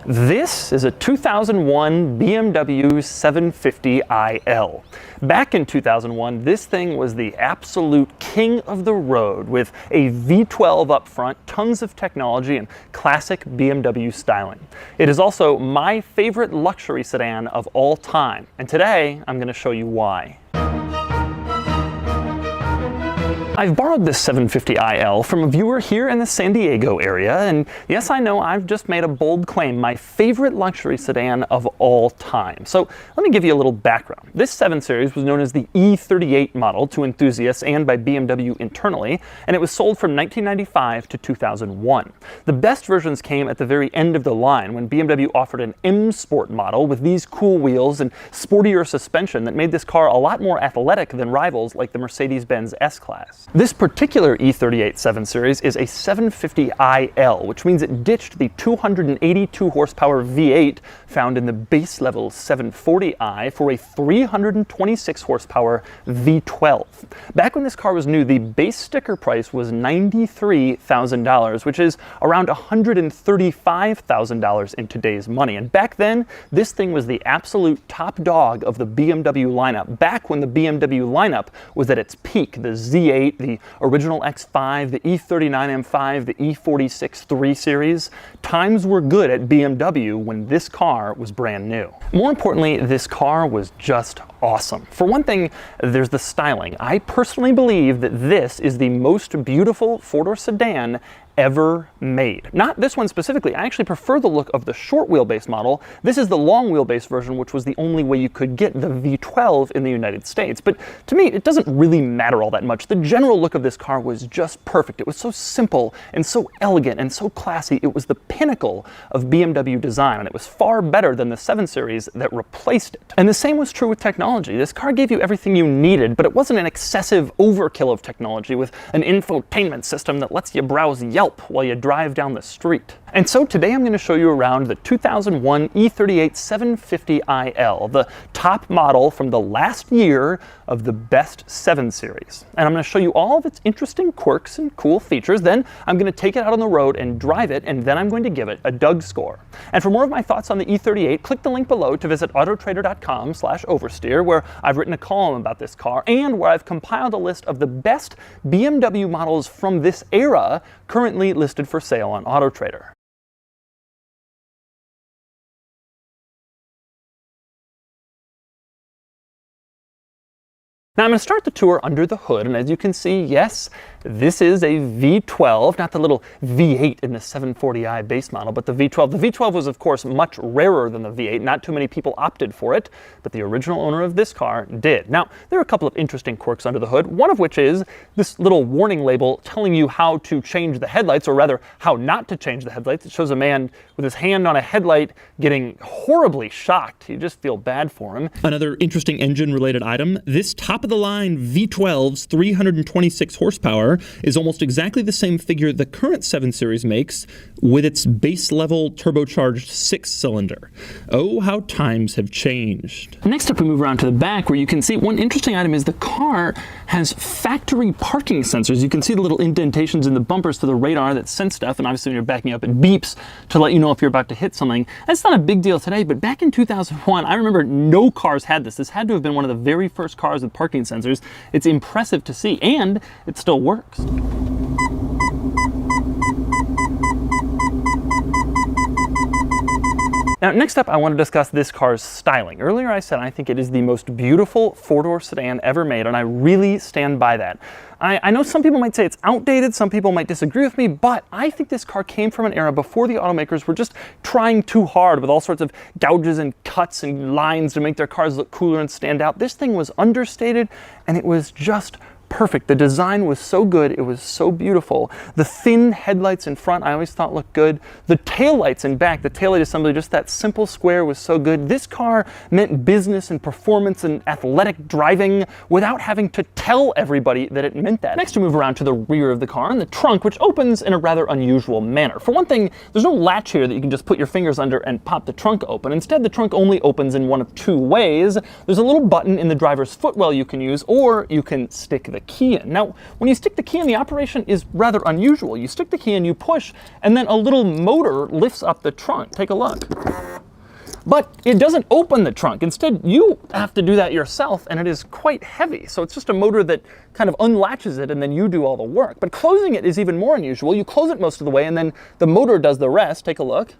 This is a 2001 BMW 750iL. Back in 2001, this thing was the absolute king of the road with a V12 up front, tons of technology, and classic BMW styling. It is also my favorite luxury sedan of all time, and today I'm going to show you why. I've borrowed this 750iL from a viewer here in the San Diego area, and yes, I know I've just made a bold claim, my favorite luxury sedan of all time. So let me give you a little background. This 7 Series was known as the E38 model to enthusiasts and by BMW internally, and it was sold from 1995 to 2001. The best versions came at the very end of the line when BMW offered an M Sport model with these cool wheels and sportier suspension that made this car a lot more athletic than rivals like the Mercedes-Benz S-Class. This particular E38 7 Series is a 750iL, which means it ditched the 282 horsepower V8 found in the base level 740i for a 326 horsepower V12. Back when this car was new, the base sticker price was $93,000, which is around $135,000 in today's money. And back then, this thing was the absolute top dog of the BMW lineup, back when the BMW lineup was at its peak. The Z8, the original X5, the E39 M5, the E46 3 Series. Times were good at BMW when this car was brand new. More importantly, this car was just awesome. For one thing, there's the styling. I personally believe that this is the most beautiful four-door sedan ever made. Not this one specifically. I actually prefer the look of the short wheelbase model. This is the long wheelbase version, which was the only way you could get the V12 in the United States. But to me, it doesn't really matter all that much. The general look of this car was just perfect. It was so simple and so elegant and so classy. It was the pinnacle of BMW design, and it was far better than the 7 Series that replaced it. And the same was true with technology. This car gave you everything you needed, but it wasn't an excessive overkill of technology with an infotainment system that lets you browse Yelp while you drive down the street. And so today I'm going to show you around the 2001 E38 750iL, the top model from the last year of the best 7 Series. And I'm going to show you all of its interesting quirks and cool features. Then I'm going to take it out on the road and drive it, and then I'm going to give it a Doug score. And for more of my thoughts on the E38, click the link below to visit autotrader.com/oversteer, where I've written a column about this car and where I've compiled a list of the best BMW models from this era currently listed for sale on AutoTrader. Now I'm going to start the tour under the hood, and as you can see, yes, this is a V12, not the little V8 in the 740i base model, but the V12. The V12 was, of course, much rarer than the V8. Not too many people opted for it, but the original owner of this car did. Now, there are a couple of interesting quirks under the hood, one of which is this little warning label telling you how to change the headlights, or rather, how not to change the headlights. It shows a man with his hand on a headlight getting horribly shocked. You just feel bad for him. Another interesting engine-related item, this top-of-the-line V12's 326 horsepower is almost exactly the same figure the current 7 Series makes with its base-level turbocharged 6-cylinder. Oh, how times have changed. Next up, we move around to the back, where you can see one interesting item is the car has factory parking sensors. You can see the little indentations in the bumpers to the radar that sense stuff, and obviously when you're backing up, it beeps to let you know if you're about to hit something. That's not a big deal today, but back in 2001, I remember no cars had this. This had to have been one of the very first cars with parking sensors. It's impressive to see, and it still works. Now, next up, I want to discuss this car's styling. Earlier I said I think it is the most beautiful four-door sedan ever made, and I really stand by that. I know some people might say it's outdated, some people might disagree with me, but I think this car came from an era before the automakers were just trying too hard with all sorts of gouges and cuts and lines to make their cars look cooler and stand out. This thing was understated, and it was just perfect. The design was so good, it was so beautiful. The thin headlights in front I always thought looked good. The taillights in back, the taillight assembly, just that simple square was so good. This car meant business and performance and athletic driving without having to tell everybody that it meant that. Next, we move around to the rear of the car and the trunk, which opens in a rather unusual manner. For one thing, there's no latch here that you can just put your fingers under and pop the trunk open. Instead, the trunk only opens in one of two ways. There's a little button in the driver's footwell you can use, or you can stick the key in. Now, when you stick the key in, the operation is rather unusual. You stick the key in, you push, and then a little motor lifts up the trunk. Take a look. But it doesn't open the trunk. Instead, you have to do that yourself, and it is quite heavy. So it's just a motor that kind of unlatches it, and then you do all the work. But closing it is even more unusual. You close it most of the way, and then the motor does the rest. Take a look.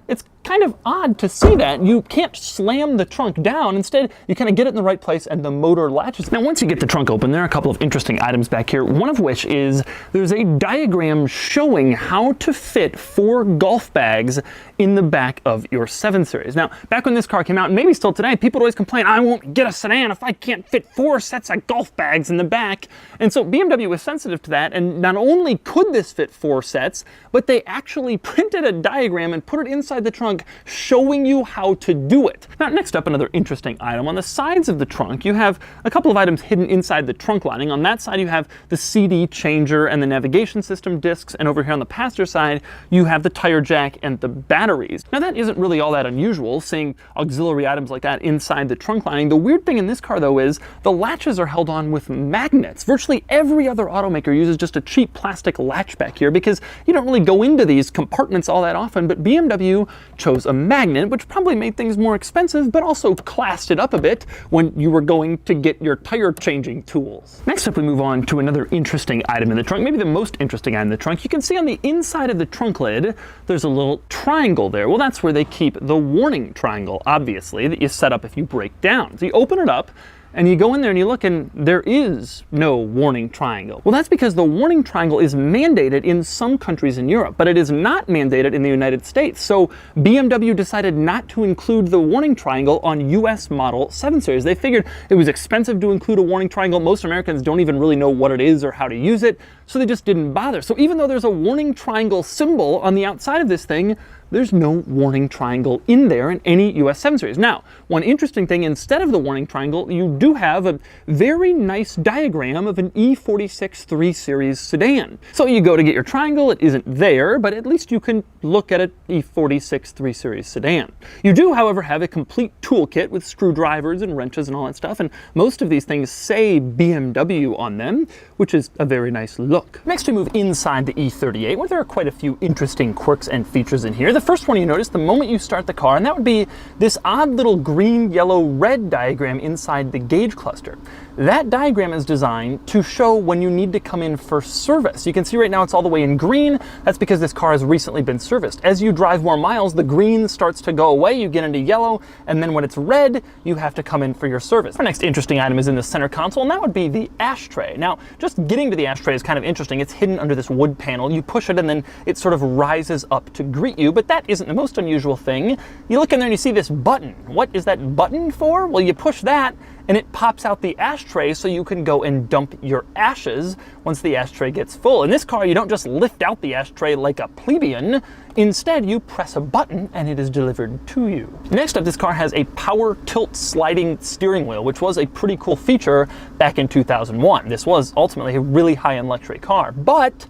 It's kind of odd to see that. You can't slam the trunk down. Instead, you kind of get it in the right place and the motor latches. Now, once you get the trunk open, there are a couple of interesting items back here, one of which is there's a diagram showing how to fit 4 golf bags in the back of your 7 Series. Now, back when this car came out, and maybe still today, people would always complain, I won't get a sedan if I can't fit 4 sets of golf bags in the back. And so BMW was sensitive to that, and not only could this fit 4 sets, but they actually printed a diagram and put it inside the trunk showing you how to do it. Now, next up, another interesting item. On the sides of the trunk, you have a couple of items hidden inside the trunk lining. On that side, you have the CD changer and the navigation system discs, and over here on the passenger side, you have the tire jack and the batteries. Now, that isn't really all that unusual, seeing auxiliary items like that inside the trunk lining. The weird thing in this car, though, is the latches are held on with magnets. Virtually every other automaker uses just a cheap plastic latch back here because you don't really go into these compartments all that often, but BMW chose a magnet, which probably made things more expensive, but also classed it up a bit when you were going to get your tire changing tools. Next up, we move on to another interesting item in the trunk, maybe the most interesting item in the trunk. You can see on the inside of the trunk lid, there's a little triangle there. Well, that's where they keep the warning triangle, obviously, that you set up if you break down. So you open it up, and you go in there and you look, and there is no warning triangle. Well, that's because the warning triangle is mandated in some countries in Europe, but it is not mandated in the United States. So BMW decided not to include the warning triangle on US model 7 Series. They figured it was expensive to include a warning triangle. Most Americans don't even really know what it is or how to use it, so they just didn't bother. So even though there's a warning triangle symbol on the outside of this thing, there's no warning triangle in there in any US 7 Series. Now, one interesting thing, instead of the warning triangle, you do have a very nice diagram of an E46 3 Series sedan. So you go to get your triangle, it isn't there, but at least you can look at an E46 3 Series sedan. You do, however, have a complete toolkit with screwdrivers and wrenches and all that stuff, and most of these things say BMW on them, which is a very nice look. Next, we move inside the E38, where there are quite a few interesting quirks and features in here. The first one you notice the moment you start the car, and that would be this odd little green, yellow, red diagram inside the gauge cluster. That diagram is designed to show when you need to come in for service. You can see right now it's all the way in green. That's because this car has recently been serviced. As you drive more miles, the green starts to go away, you get into yellow, and then when it's red, you have to come in for your service. Our next interesting item is in the center console, and that would be the ashtray. Now, just getting to the ashtray is kind of interesting. It's hidden under this wood panel. You push it, and then it sort of rises up to greet you, but that isn't the most unusual thing. You look in there and you see this button. What is that button for? Well, you push that, and it pops out the ashtray so you can go and dump your ashes once the ashtray gets full. In this car, you don't just lift out the ashtray like a plebeian. Instead, you press a button and it is delivered to you. Next up, this car has a power tilt sliding steering wheel, which was a pretty cool feature back in 2001. This was ultimately a really high-end luxury car, but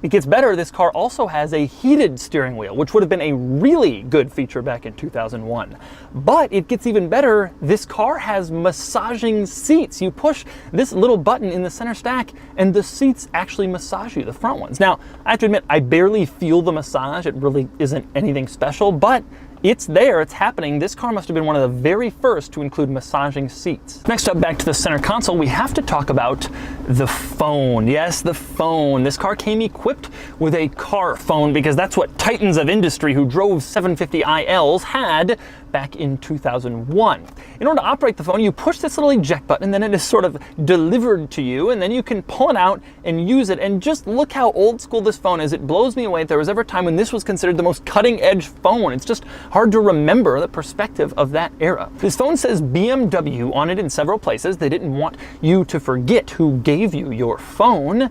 it gets better. This car also has a heated steering wheel, which would have been a really good feature back in 2001. But it gets even better. This car has massaging seats. You push this little button in the center stack and the seats actually massage you, the front ones. Now, I have to admit, I barely feel the massage. It really isn't anything special, but it's there, it's happening. This car must have been one of the very first to include massaging seats. Next up, back to the center console, we have to talk about the phone. Yes, the phone. This car came equipped with a car phone because that's what titans of industry who drove 750iLs had back in 2001. In order to operate the phone, you push this little eject button and then it is sort of delivered to you, and then you can pull it out and use it. And just look how old school this phone is. It blows me away. If there was ever a time when this was considered the most cutting edge phone. It's just hard to remember the perspective of that era. This phone says BMW on it in several places. They didn't want you to forget who gave you your phone.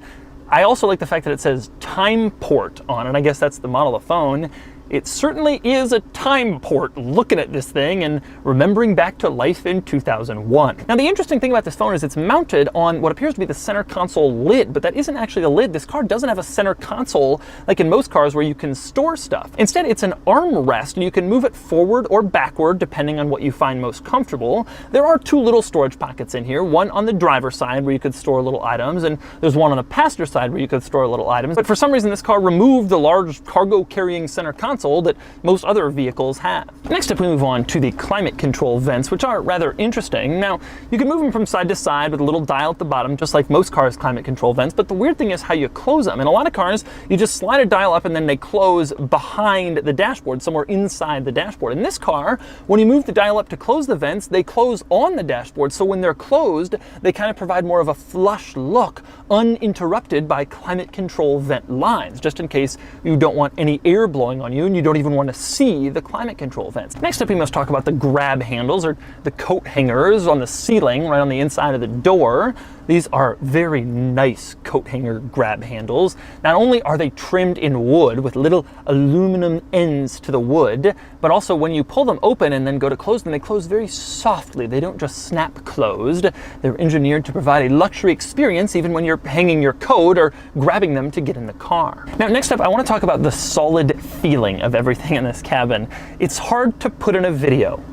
I also like the fact that it says time port on it. I guess that's the model of phone. it certainly is a time port looking at this thing and remembering back to life in 2001. Now, the interesting thing about this phone is it's mounted on what appears to be the center console lid, but that isn't actually a lid. This car doesn't have a center console like in most cars where you can store stuff. Instead, it's an armrest, and you can move it forward or backward depending on what you find most comfortable. There are two little storage pockets in here, one on the driver's side where you could store little items, and there's one on the passenger side where you could store little items. But for some reason, this car removed the large cargo carrying center console that most other vehicles have. Next up, we move on to the climate control vents, which are rather interesting. Now, you can move them from side to side with a little dial at the bottom, just like most cars' climate control vents, but the weird thing is how you close them. In a lot of cars, you just slide a dial up and then they close behind the dashboard, somewhere inside the dashboard. In this car, when you move the dial up to close the vents, they close on the dashboard, so when they're closed, they kind of provide more of a flush look, uninterrupted by climate control vent lines, just in case you don't want any air blowing on you and you don't even want to see the climate control vents. Next up, we must talk about the grab handles, or the coat hangers on the ceiling right on the inside of the door. These are very nice coat hanger grab handles. Not only are they trimmed in wood with little aluminum ends to the wood, but also when you pull them open and then go to close them, they close very softly. They don't just snap closed. They're engineered to provide a luxury experience even when you're hanging your coat or grabbing them to get in the car. Now, next up, I want to talk about the solid feeling of everything in this cabin. It's hard to put in a video,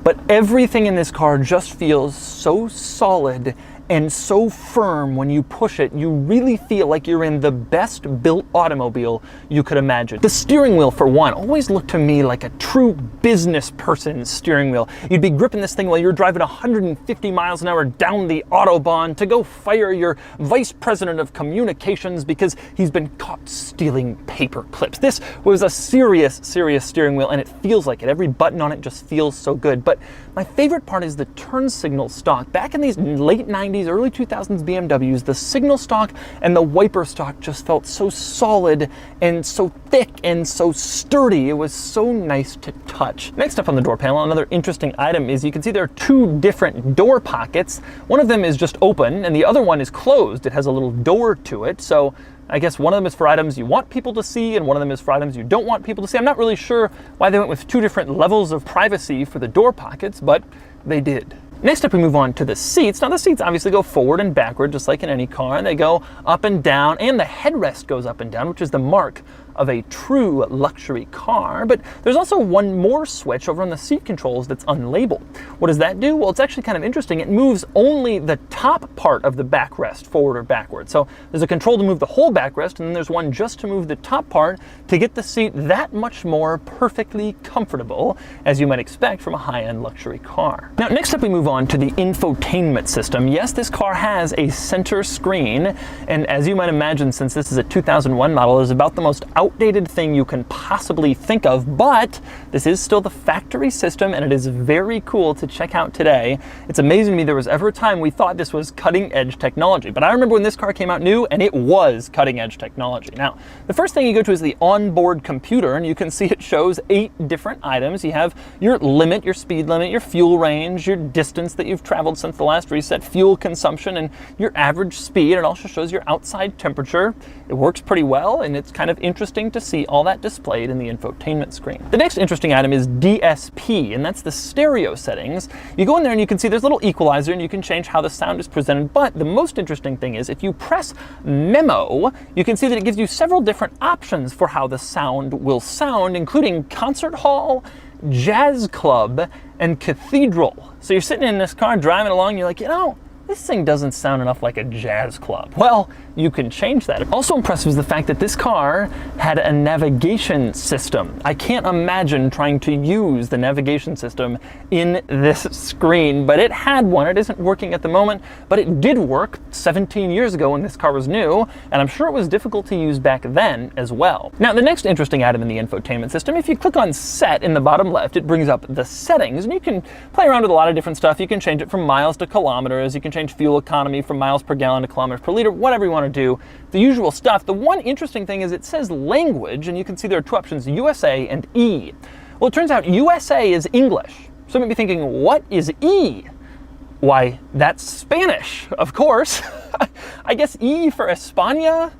but everything in this car just feels so solid and so firm. When you push it, you really feel like you're in the best built automobile you could imagine. The steering wheel, for one, always looked to me like a true business person's steering wheel. You'd be gripping this thing while you're driving 150 miles an hour down the Autobahn to go fire your vice president of communications because he's been caught stealing paper clips. This was a serious steering wheel, and it feels like it. Every button on it just feels so good. But my favorite part is the turn signal stock. Back in these late 90s, early 2000s BMWs, the signal stock and the wiper stock just felt so solid and so thick and so sturdy. It was so nice to touch. Next up on the door panel, another interesting item is you can see there are two different door pockets. One of them is just open and the other one is closed. It has a little door to it. So I guess one of them is for items you want people to see and one of them is for items you don't want people to see. I'm not really sure why they went with two different levels of privacy for the door pockets, but they did. Next up, we move on to the seats. Now, the seats obviously go forward and backward, just like in any car, and they go up and down, and the headrest goes up and down, which is the mark of a true luxury car. But there's also one more switch over on the seat controls that's unlabeled. What does that do? Well, it's actually kind of interesting. It moves only the top part of the backrest forward or backward. So there's a control to move the whole backrest, and then there's one just to move the top part to get the seat that much more perfectly comfortable, as you might expect from a high-end luxury car. Now, next up, we move on to the infotainment system. Yes, this car has a center screen, and as you might imagine, since this is a 2001 model, it's about the most outdated thing you can possibly think of, but this is still the factory system, and it is very cool to check out today. It's amazing to me there was ever a time we thought this was cutting-edge technology, but I remember when this car came out new, and it was cutting-edge technology. Now, the first thing you go to is the onboard computer, and you can see it shows 8 different items. You have your limit, your speed limit, your fuel range, your distance that you've traveled since the last reset, fuel consumption, and your average speed. It also shows your outside temperature. It works pretty well, and it's kind of interesting to see all that displayed in the infotainment screen. The next interesting item is DSP, and that's the stereo settings. You go in there and you can see there's a little equalizer, and you can change how the sound is presented, but the most interesting thing is if you press Memo, you can see that it gives you several different options for how the sound will sound, including concert hall, jazz club, and cathedral. So you're sitting in this car driving along, and you're like, you know, this thing doesn't sound enough like a jazz club. Well, you can change that. Also impressive is the fact that this car had a navigation system. I can't imagine trying to use the navigation system in this screen, but it had one. It isn't working at the moment, but it did work 17 years ago when this car was new, and I'm sure it was difficult to use back then as well. Now, the next interesting item in the infotainment system, if you click on Set in the bottom left, it brings up the settings, and you can play around with a lot of different stuff. You can change it from miles to kilometers. You can change fuel economy from miles per gallon to kilometers per liter, whatever you want to do, the usual stuff. The one interesting thing is it says language, and you can see there are 2 options, USA and E. Well, it turns out USA is English. So you might be thinking, what is E? Why, that's Spanish, of course. I guess E for España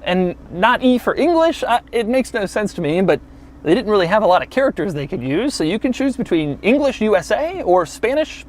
and not E for English. It makes no sense to me, but they didn't really have a lot of characters they could use, so you can choose between English USA or Spanish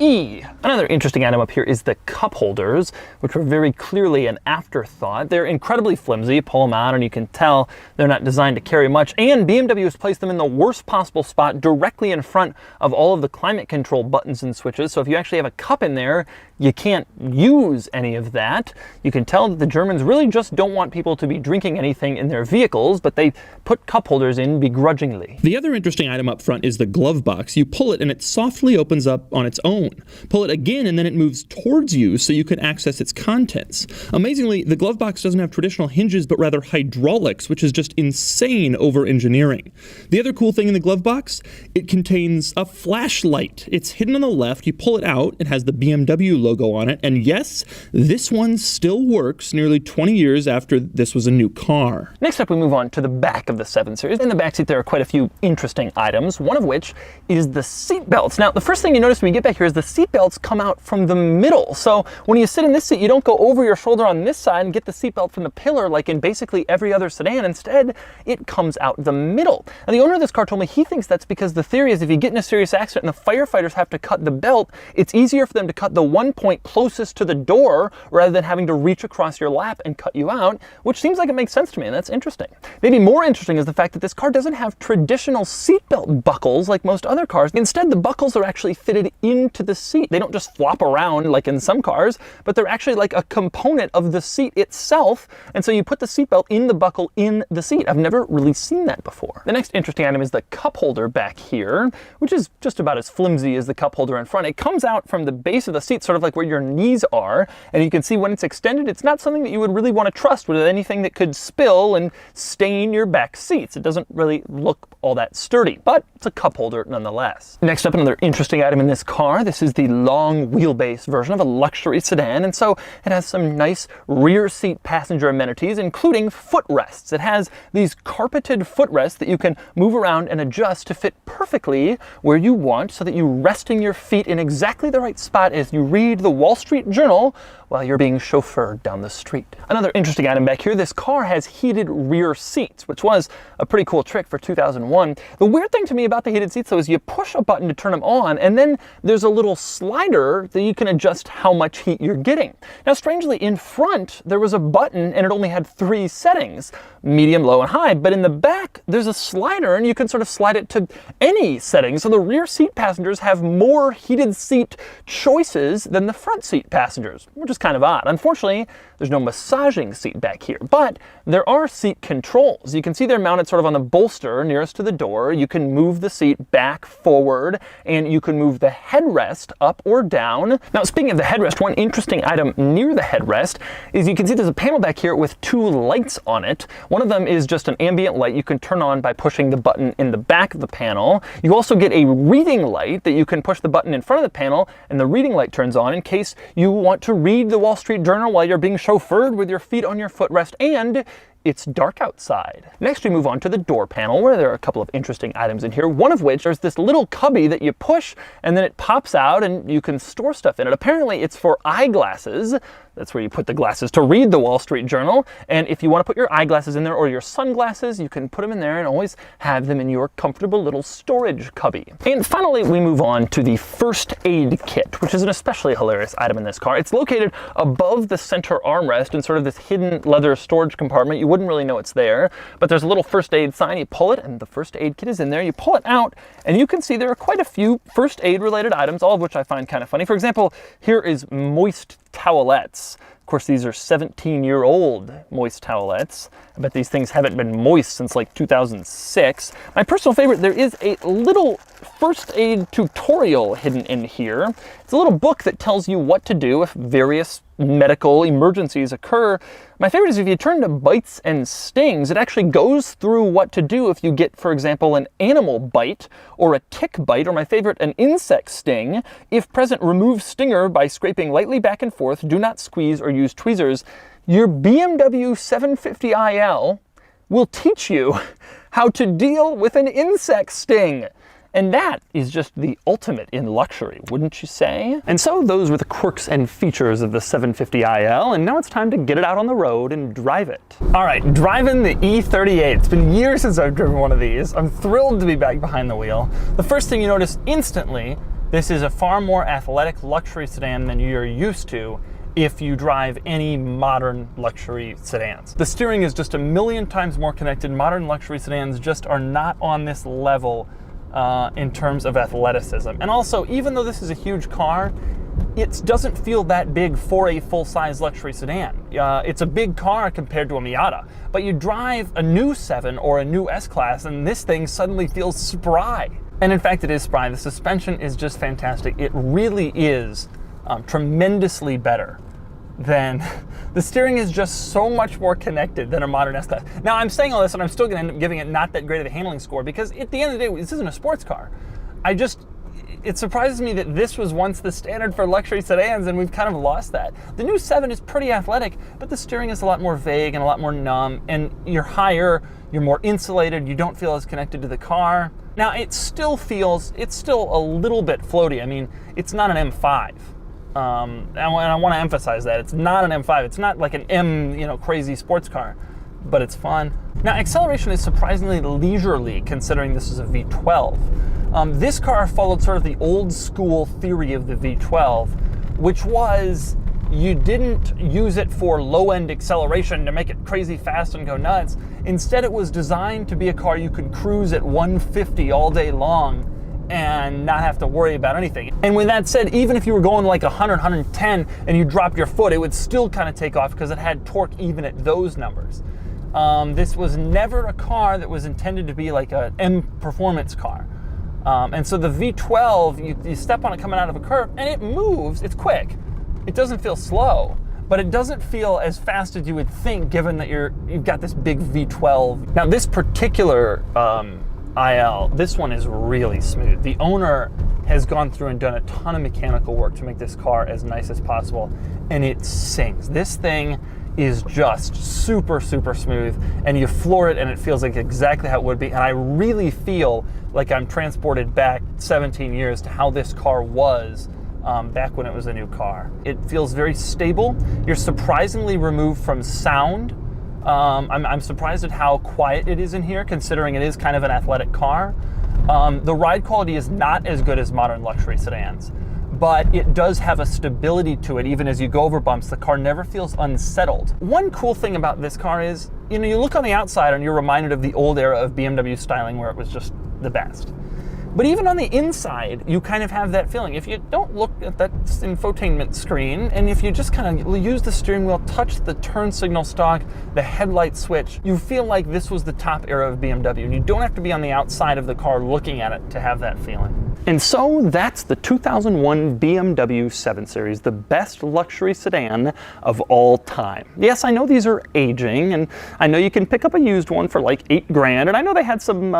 E. Another interesting item up here is the cup holders, which were very clearly an afterthought. They're incredibly flimsy. You pull them out and you can tell they're not designed to carry much, and BMW has placed them in the worst possible spot directly in front of all of the climate control buttons and switches. So if you actually have a cup in there, you can't use any of that. You can tell that the Germans really just don't want people to be drinking anything in their vehicles, but they put cup holders in begrudgingly. The other interesting item up front is the glove box. You pull it and it softly opens up on its own. Pull it again and then it moves towards you so you can access its contents. Amazingly, the glove box doesn't have traditional hinges but rather hydraulics, which is just insane over engineering. The other cool thing in the glove box, it contains a flashlight. It's hidden on the left. You pull it out, it has the BMW logo on it, and yes, this one still works nearly 20 years after this was a new car. Next up, we move on to the back of the 7 Series. In the back seat, there are quite a few interesting items, one of which is the seat belts. Now, the first thing you notice when you get back here is the seat belts come out from the middle. So when you sit in this seat, you don't go over your shoulder on this side and get the seat belt from the pillar like in basically every other sedan. Instead, it comes out the middle. And the owner of this car told me he thinks that's because the theory is if you get in a serious accident and the firefighters have to cut the belt, it's easier for them to cut the one point closest to the door rather than having to reach across your lap and cut you out, which seems like it makes sense to me, and that's interesting. Maybe more interesting is the fact that this car doesn't have traditional seatbelt buckles like most other cars. Instead, the buckles are actually fitted into the seat. They don't just flop around like in some cars, but they're actually like a component of the seat itself, and so you put the seatbelt in the buckle in the seat. I've never really seen that before. The next interesting item is the cup holder back here, which is just about as flimsy as the cup holder in front. It comes out from the base of the seat, sort of like where your knees are, and you can see when it's extended, it's not something that you would really want to trust with anything that could spill and stain your back seats. It doesn't really look all that sturdy, but it's a cup holder nonetheless. Next up, another interesting item in this car. This is the long wheelbase version of a luxury sedan, and so it has some nice rear seat passenger amenities, including footrests. It has these carpeted footrests that you can move around and adjust to fit perfectly where you want, so that you're resting your feet in exactly the right spot as you read the Wall Street Journal while you're being chauffeured down the street. Another interesting item back here, this car has heated rear seats, which was a pretty cool trick for 2001. The weird thing to me about the heated seats though is you push a button to turn them on, and then there's a little slider that you can adjust how much heat you're getting. Now strangely, in front there was a button and it only had 3 settings, medium, low, and high, but in the back there's a slider and you can sort of slide it to any setting, so the rear seat passengers have more heated seat choices than the front seat passengers, which is kind of odd. Unfortunately, there's no massaging seat back here, but there are seat controls. You can see they're mounted sort of on the bolster nearest to the door. You can move the seat back, forward, and you can move the headrest up or down. Now, speaking of the headrest, one interesting item near the headrest is you can see there's a panel back here with 2 lights on it. One of them is just an ambient light you can turn on by pushing the button in the back of the panel. You also get a reading light that you can push the button in front of the panel, and the reading light turns on in case you want to read the Wall Street Journal while you're being chauffeured with your feet on your footrest, and it's dark outside. Next, we move on to the door panel, where there are a couple of interesting items in here, one of which is this little cubby that you push and then it pops out and you can store stuff in it. Apparently it's for eyeglasses. That's where you put the glasses to read the Wall Street Journal, and if you want to put your eyeglasses in there or your sunglasses, you can put them in there and always have them in your comfortable little storage cubby. And finally, we move on to the first aid kit, which is an especially hilarious item in this car. It's located above the center armrest in sort of this hidden leather storage compartment. You wouldn't really know it's there, but there's a little first aid sign. You pull it and the first aid kit is in there. You pull it out and you can see there are quite a few first aid related items, all of which I find kind of funny. For example, here is moist towelettes. Of course, these are 17-year-old moist towelettes. I bet these things haven't been moist since like 2006. My personal favorite, there is a little first aid tutorial hidden in here. It's a little book that tells you what to do if various medical emergencies occur. My favorite is if you turn to bites and stings, it actually goes through what to do if you get, for example, an animal bite or a tick bite, or my favorite, an insect sting. If present, remove stinger by scraping lightly back and forth. Do not squeeze or use tweezers. Your BMW 750iL will teach you how to deal with an insect sting. And that is just the ultimate in luxury, wouldn't you say? And so those were the quirks and features of the 750iL, and now it's time to get it out on the road and drive it. All right, driving the E38. It's been years since I've driven one of these. I'm thrilled to be back behind the wheel. The first thing you notice instantly, this is a far more athletic luxury sedan than you're used to if you drive any modern luxury sedans. The steering is just a million times more connected. Modern luxury sedans just are not on this level in terms of athleticism. And also, even though this is a huge car, it doesn't feel that big for a full-size luxury sedan. It's a big car compared to a Miata, but you drive a new 7 or a new S-Class and this thing suddenly feels spry. And in fact, it is spry. The suspension is just fantastic. It really is tremendously better than the steering is just so much more connected than a modern S-Class. Now, I'm saying all this and I'm still going to end up giving it not that great of a handling score because at the end of the day, this isn't a sports car. It surprises me that this was once the standard for luxury sedans and we've kind of lost that. The new 7 is pretty athletic, but the steering is a lot more vague and a lot more numb, and you're higher, you're more insulated, you don't feel as connected to the car. Now, it's still a little bit floaty. I mean, it's not an M5. And I want to emphasize that. It's not an M5. It's not like an M, crazy sports car, but it's fun. Now, acceleration is surprisingly leisurely considering this is a V12. This car followed sort of the old school theory of the V12, which was you didn't use it for low-end acceleration to make it crazy fast and go nuts. Instead, it was designed to be a car you could cruise at 150 all day long and not have to worry about anything. And with that said, even if you were going like 100, 110 and you dropped your foot, it would still kind of take off because it had torque even at those numbers. This was never a car that was intended to be like an M performance car. And so the V12, you step on it coming out of a curve and it moves, it's quick. It doesn't feel slow, but it doesn't feel as fast as you would think given that you've got this big V12. Now this particular IL, this one is really smooth. The owner has gone through and done a ton of mechanical work to make this car as nice as possible, and it sings. This thing is just super, super smooth, and you floor it and it feels like exactly how it would be, and I really feel like I'm transported back 17 years to how this car was back when it was a new car. It feels very stable. You're surprisingly removed from sound. I'm surprised at how quiet it is in here, considering it is kind of an athletic car. The ride quality is not as good as modern luxury sedans, but it does have a stability to it. Even as you go over bumps, the car never feels unsettled. One cool thing about this car is, you look on the outside and you're reminded of the old era of BMW styling where it was just the best. But even on the inside, you kind of have that feeling. If you don't look at that infotainment screen, and if you just kind of use the steering wheel, touch the turn signal stalk, the headlight switch, you feel like this was the top era of BMW. And you don't have to be on the outside of the car looking at it to have that feeling. And so that's the 2001 BMW 7 Series, the best luxury sedan of all time. Yes, I know these are aging, and I know you can pick up a used one for like $8,000, and I know they had some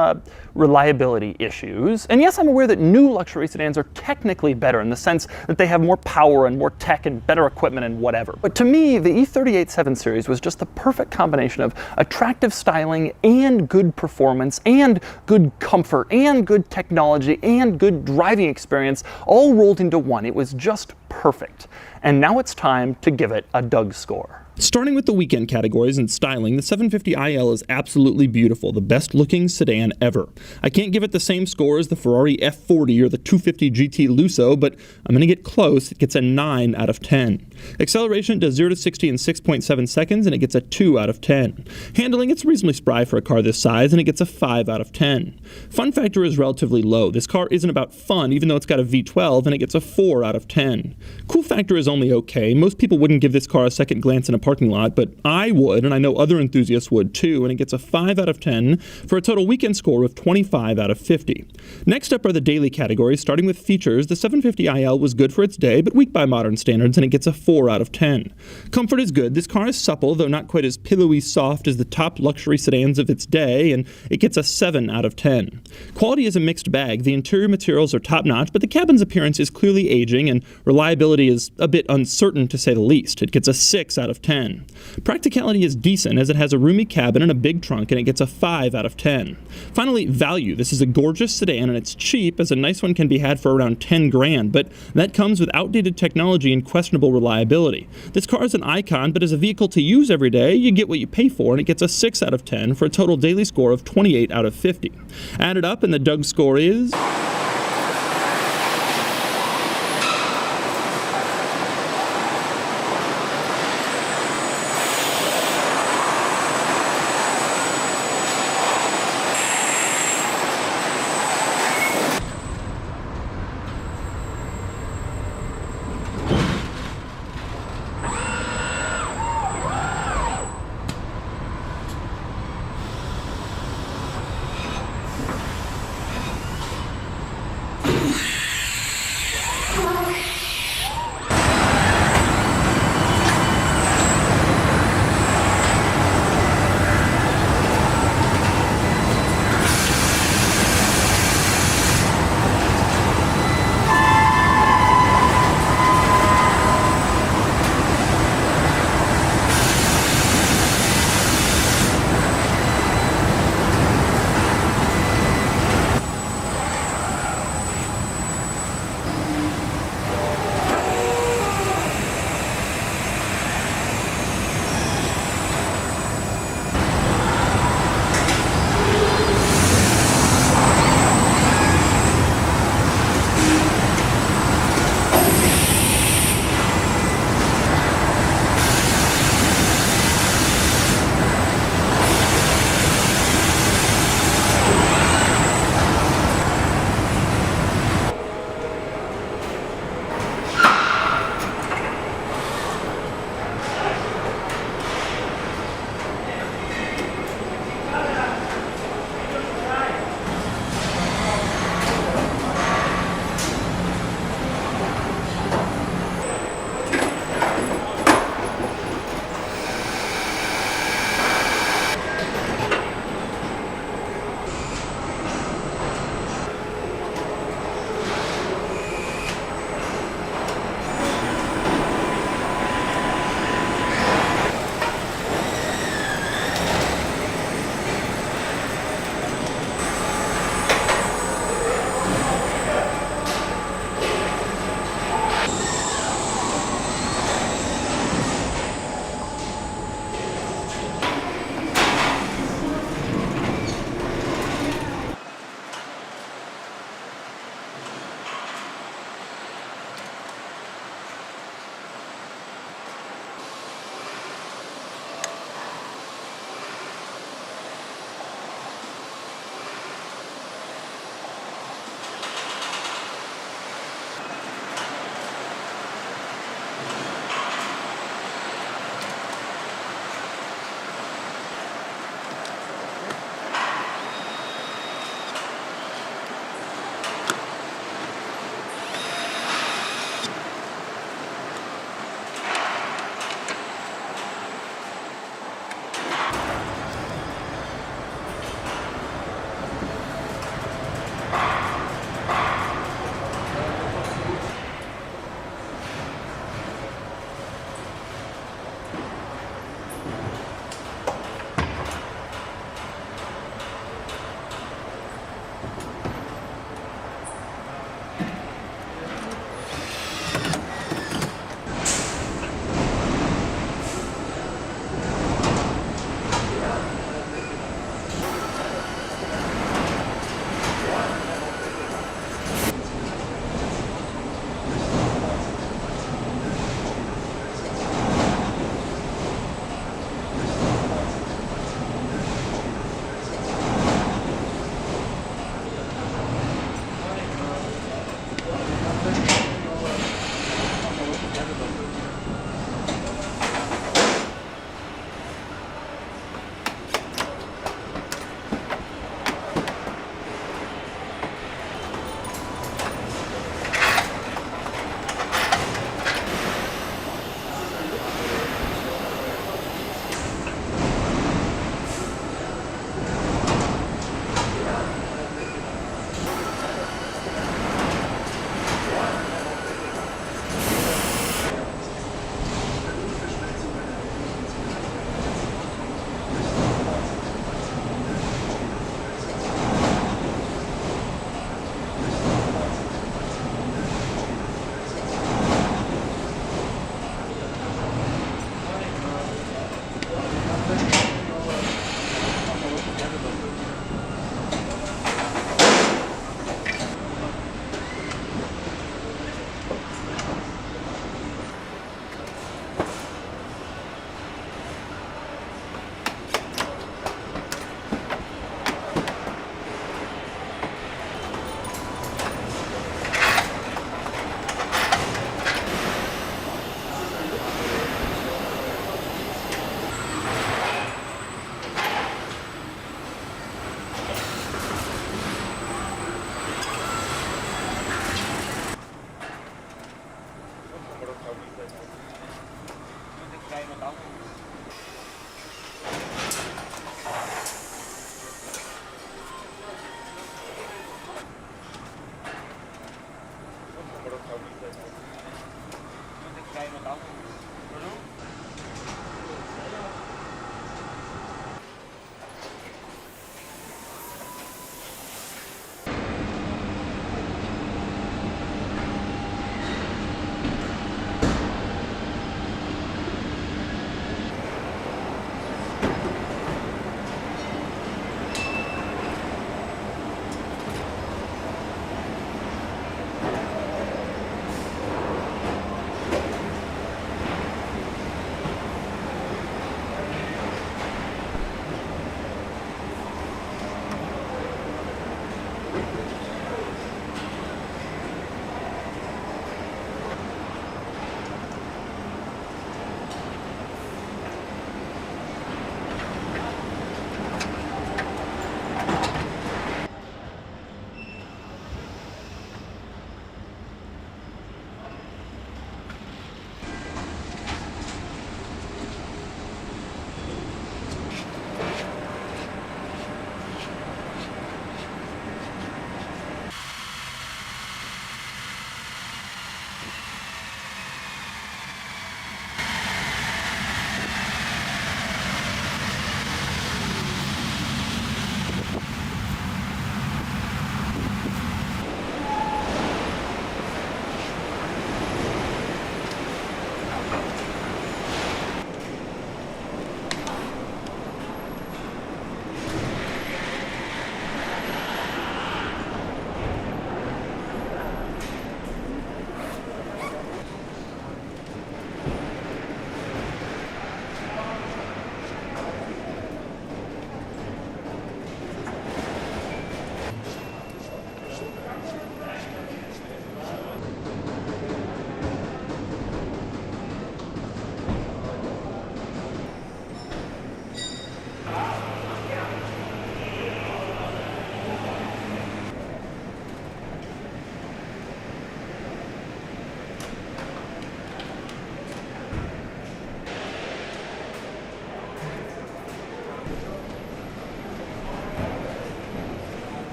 reliability issues. And yes, I'm aware that new luxury sedans are technically better in the sense that they have more power and more tech and better equipment and whatever. But to me, the E38 7 Series was just the perfect combination of attractive styling and good performance and good comfort and good technology and good driving experience all rolled into one. It was just perfect. And now it's time to give it a Doug score. Starting with the weekend categories and styling, the 750iL is absolutely beautiful, the best looking sedan ever. I can't give it the same score as the Ferrari F40 or the 250 GT Lusso, but I'm going to get close. It gets a 9 out of 10. Acceleration does 0 to 60 in 6.7 seconds, and it gets a 2 out of 10. Handling, it's reasonably spry for a car this size, and it gets a 5 out of 10. Fun factor is relatively low. This car isn't about fun, even though it's got a V12, and it gets a 4 out of 10. Cool factor is only okay. Most people wouldn't give this car a second glance in a parking lot, but I would, and I know other enthusiasts would too, and it gets a 5 out of 10 for a total weekend score of 25 out of 50. Next up are the daily categories. Starting with features, the 750iL was good for its day, but weak by modern standards, and it gets a 4 out of 10. Comfort is good. This car is supple, though not quite as pillowy soft as the top luxury sedans of its day, and it gets a 7 out of 10. Quality is a mixed bag. The interior materials are top-notch, but the cabin's appearance is clearly aging, and reliability is a bit uncertain to say the least. It gets a 6 out of 10. 10. Practicality is decent as it has a roomy cabin and a big trunk, and it gets a 5 out of 10. Finally, value. This is a gorgeous sedan and it's cheap, as a nice one can be had for around 10 grand, but that comes with outdated technology and questionable reliability. This car is an icon, but as a vehicle to use every day, you get what you pay for, and it gets a 6 out of 10 for a total daily score of 28 out of 50. Add it up and the Doug score is...